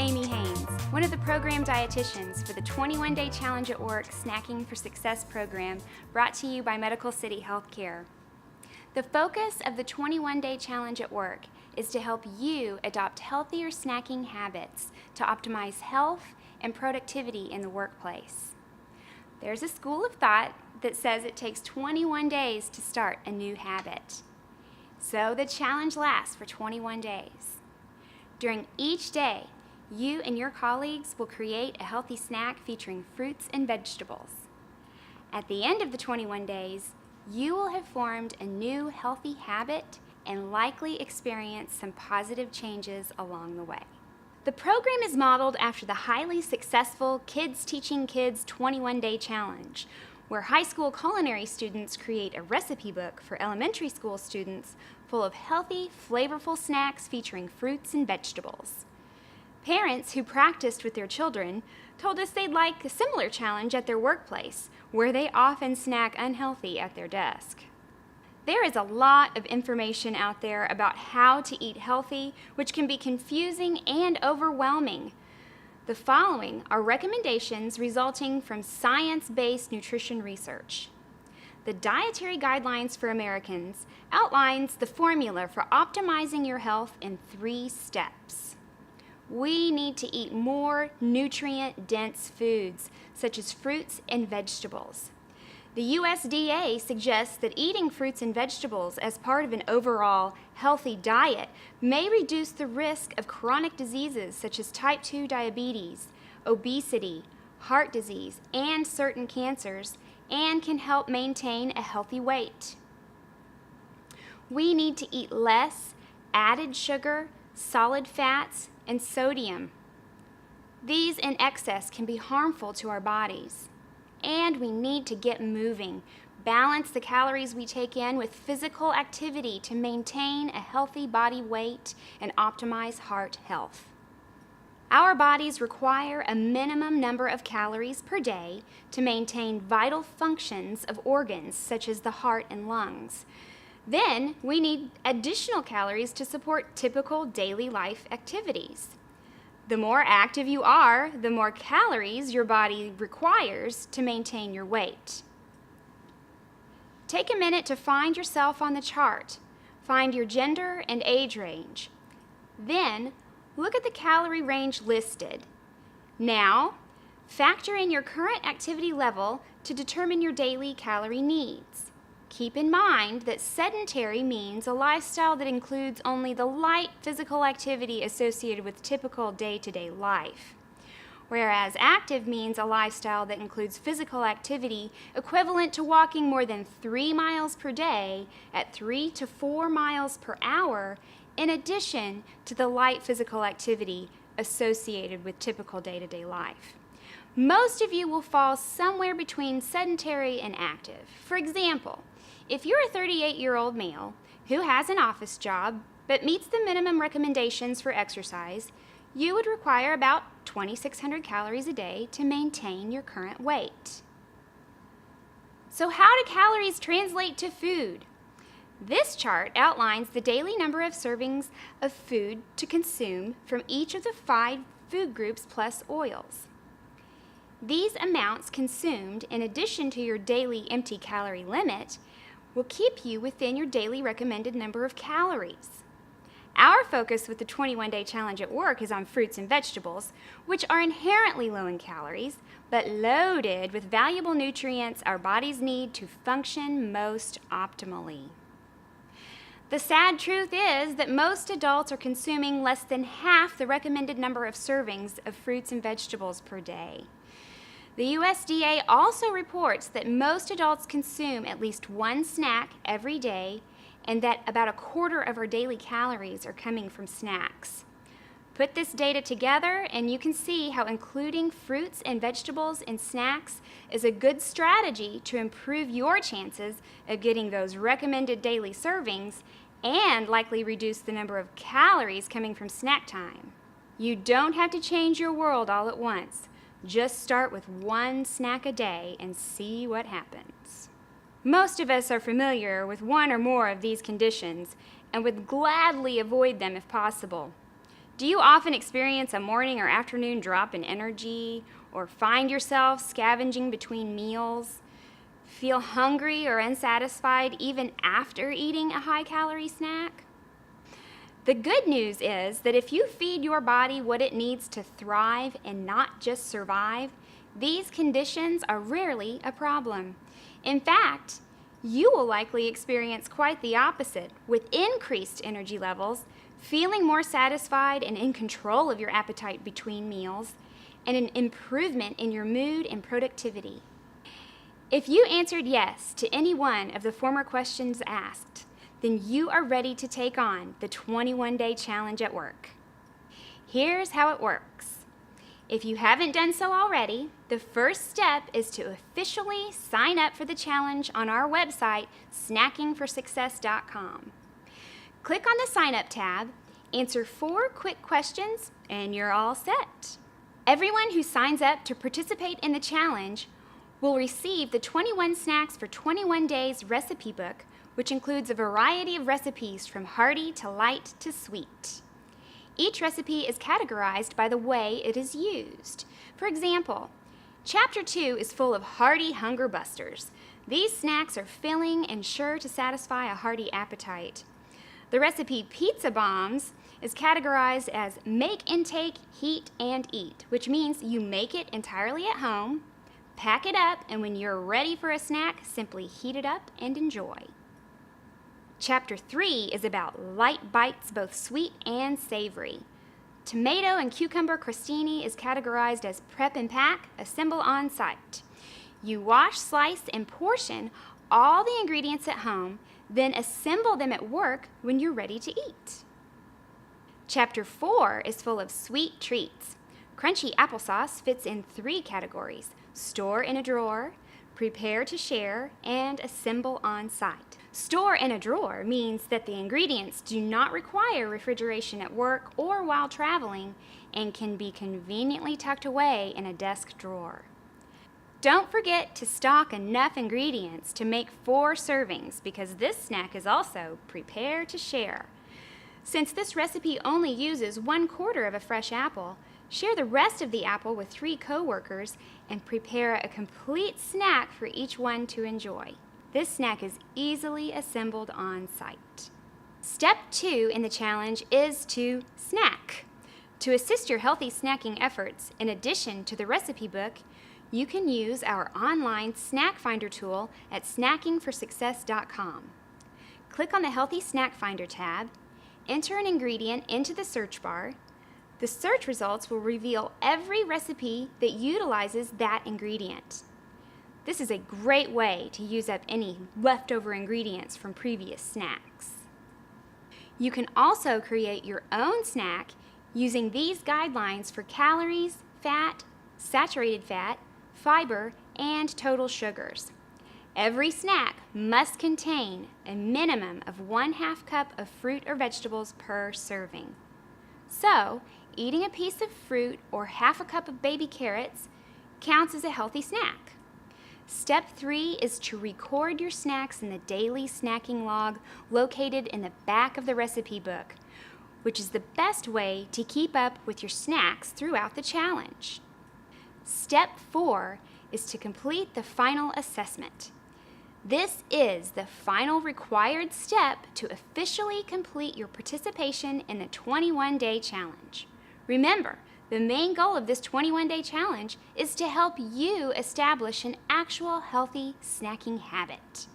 Amy Haynes, one of the program dietitians for the 21-Day Challenge at Work Snacking for Success program brought to you by Medical City Healthcare. The focus of the 21-Day Challenge at Work is to help you adopt healthier snacking habits to optimize health and productivity in the workplace. There's a school of thought that says it takes 21 days to start a new habit. So the challenge lasts for 21 days. During each day, you and your colleagues will create a healthy snack featuring fruits and vegetables. At the end of the 21 days, you will have formed a new healthy habit and likely experience some positive changes along the way. The program is modeled after the highly successful Kids Teaching Kids 21-Day Challenge, where high school culinary students create a recipe book for elementary school students full of healthy, flavorful snacks featuring fruits and vegetables. Parents who practiced with their children told us they'd like a similar challenge at their workplace, where they often snack unhealthy at their desk. There is a lot of information out there about how to eat healthy, which can be confusing and overwhelming. The following are recommendations resulting from science-based nutrition research. The Dietary Guidelines for Americans outlines the formula for optimizing your health in 3 steps. We need to eat more nutrient-dense foods, such as fruits and vegetables. The USDA suggests that eating fruits and vegetables as part of an overall healthy diet may reduce the risk of chronic diseases such as type 2 diabetes, obesity, heart disease, and certain cancers, and can help maintain a healthy weight. We need to eat less added sugar, solid fats, and sodium. These in excess can be harmful to our bodies. And we need to get moving. Balance the calories we take in with physical activity to maintain a healthy body weight and optimize heart health. Our bodies require a minimum number of calories per day to maintain vital functions of organs such as the heart and lungs. Then we need additional calories to support typical daily life activities. The more active you are, the more calories your body requires to maintain your weight. Take a minute to find yourself on the chart. Find your gender and age range. Then, look at the calorie range listed. Now, factor in your current activity level to determine your daily calorie needs. Keep in mind that sedentary means a lifestyle that includes only the light physical activity associated with typical day-to-day life, whereas active means a lifestyle that includes physical activity equivalent to walking more than 3 miles per day at 3 to 4 miles per hour, in addition to the light physical activity associated with typical day-to-day life. Most of you will fall somewhere between sedentary and active. For example, if you're a 38-year-old male who has an office job but meets the minimum recommendations for exercise, you would require about 2,600 calories a day to maintain your current weight. So how do calories translate to food? This chart outlines the daily number of servings of food to consume from each of the 5 food groups plus oils. These amounts consumed, in addition to your daily empty calorie limit, will keep you within your daily recommended number of calories. Our focus with the 21-Day Challenge at Work is on fruits and vegetables, which are inherently low in calories, but loaded with valuable nutrients our bodies need to function most optimally. The sad truth is that most adults are consuming less than half the recommended number of servings of fruits and vegetables per day. The USDA also reports that most adults consume at least 1 snack every day, and that about 1/4 of our daily calories are coming from snacks. Put this data together and you can see how including fruits and vegetables in snacks is a good strategy to improve your chances of getting those recommended daily servings and likely reduce the number of calories coming from snack time. You don't have to change your world all at once. Just start with 1 snack a day and see what happens. Most of us are familiar with one or more of these conditions and would gladly avoid them if possible. Do you often experience a morning or afternoon drop in energy, or find yourself scavenging between meals? Feel hungry or unsatisfied even after eating a high-calorie snack? The good news is that if you feed your body what it needs to thrive and not just survive, these conditions are rarely a problem. In fact, you will likely experience quite the opposite, with increased energy levels, feeling more satisfied and in control of your appetite between meals, and an improvement in your mood and productivity. If you answered yes to any one of the former questions asked, then you are ready to take on the 21-day challenge at work. Here's how it works. If you haven't done so already, the first step is to officially sign up for the challenge on our website, snackingforsuccess.com. Click on the Sign Up tab, answer 4 quick questions, and you're all set. Everyone who signs up to participate in the challenge will receive the 21 Snacks for 21 Days recipe book, which includes a variety of recipes from hearty to light to sweet. Each recipe is categorized by the way it is used. For example, Chapter 2 is full of hearty hunger busters. These snacks are filling and sure to satisfy a hearty appetite. The recipe Pizza Bombs is categorized as make, intake, heat, and eat, which means you make it entirely at home, pack it up, and when you're ready for a snack, simply heat it up and enjoy. Chapter 3 is about light bites, both sweet and savory. Tomato and cucumber crostini is categorized as prep and pack, assemble on site. You wash, slice, and portion all the ingredients at home, then assemble them at work when you're ready to eat. Chapter 4 is full of sweet treats. Crunchy applesauce fits in 3 categories: store in a drawer, prepare to share, and assemble on site. Store in a drawer means that the ingredients do not require refrigeration at work or while traveling and can be conveniently tucked away in a desk drawer. Don't forget to stock enough ingredients to make 4 servings, because this snack is also prepare to share. Since this recipe only uses 1/4 of a fresh apple, share the rest of the apple with 3 coworkers and prepare a complete snack for each one to enjoy. This snack is easily assembled on site. Step 2 in the challenge is to snack. To assist your healthy snacking efforts, in addition to the recipe book, you can use our online snack finder tool at snackingforsuccess.com. Click on the Healthy Snack Finder tab, enter an ingredient into the search bar. The search results will reveal every recipe that utilizes that ingredient. This is a great way to use up any leftover ingredients from previous snacks. You can also create your own snack using these guidelines for calories, fat, saturated fat, fiber, and total sugars. Every snack must contain a minimum of 1/2 cup of fruit or vegetables per serving. So, eating a piece of fruit or 1/2 cup of baby carrots counts as a healthy snack. Step 3 is to record your snacks in the daily snacking log located in the back of the recipe book, which is the best way to keep up with your snacks throughout the challenge. Step 4 is to complete the final assessment. This is the final required step to officially complete your participation in the 21-day challenge. Remember, the main goal of this 21-day challenge is to help you establish an actual healthy snacking habit.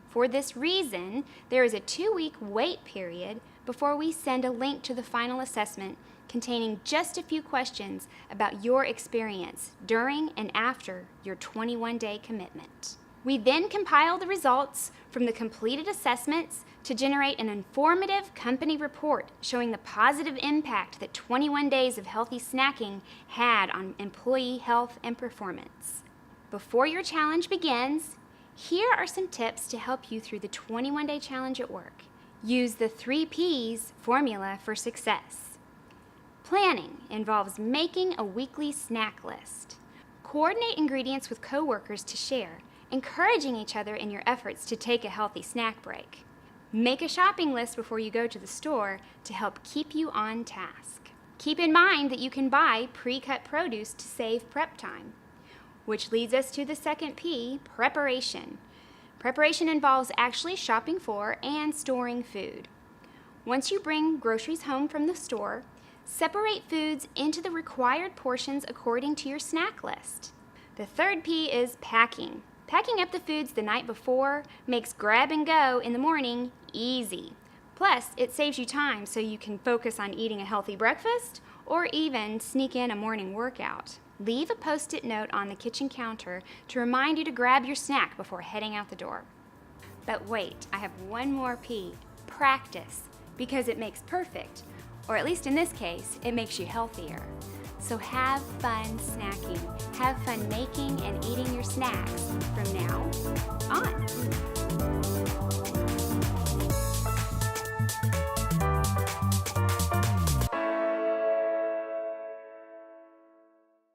For this reason, there is a 2-week wait period before we send a link to the final assessment containing just a few questions about your experience during and after your 21-day commitment. We then compile the results from the completed assessments to generate an informative company report showing the positive impact that 21 days of healthy snacking had on employee health and performance. Before your challenge begins, here are some tips to help you through the 21-day challenge at work. Use the 3 P's formula for success. Planning involves making a weekly snack list. Coordinate ingredients with coworkers to share, encouraging each other in your efforts to take a healthy snack break. Make a shopping list before you go to the store to help keep you on task. Keep in mind that you can buy pre-cut produce to save prep time. Which leads us to the second P, preparation. Preparation involves actually shopping for and storing food. Once you bring groceries home from the store, separate foods into the required portions according to your snack list. The third P is packing. Packing up the foods the night before makes grab and go in the morning easy. Plus, it saves you time so you can focus on eating a healthy breakfast or even sneak in a morning workout. Leave a Post-it note on the kitchen counter to remind you to grab your snack before heading out the door. But wait, I have one more P, practice, because it makes perfect, or at least in this case, it makes you healthier. So have fun snacking. Have fun making and eating your snacks from now on.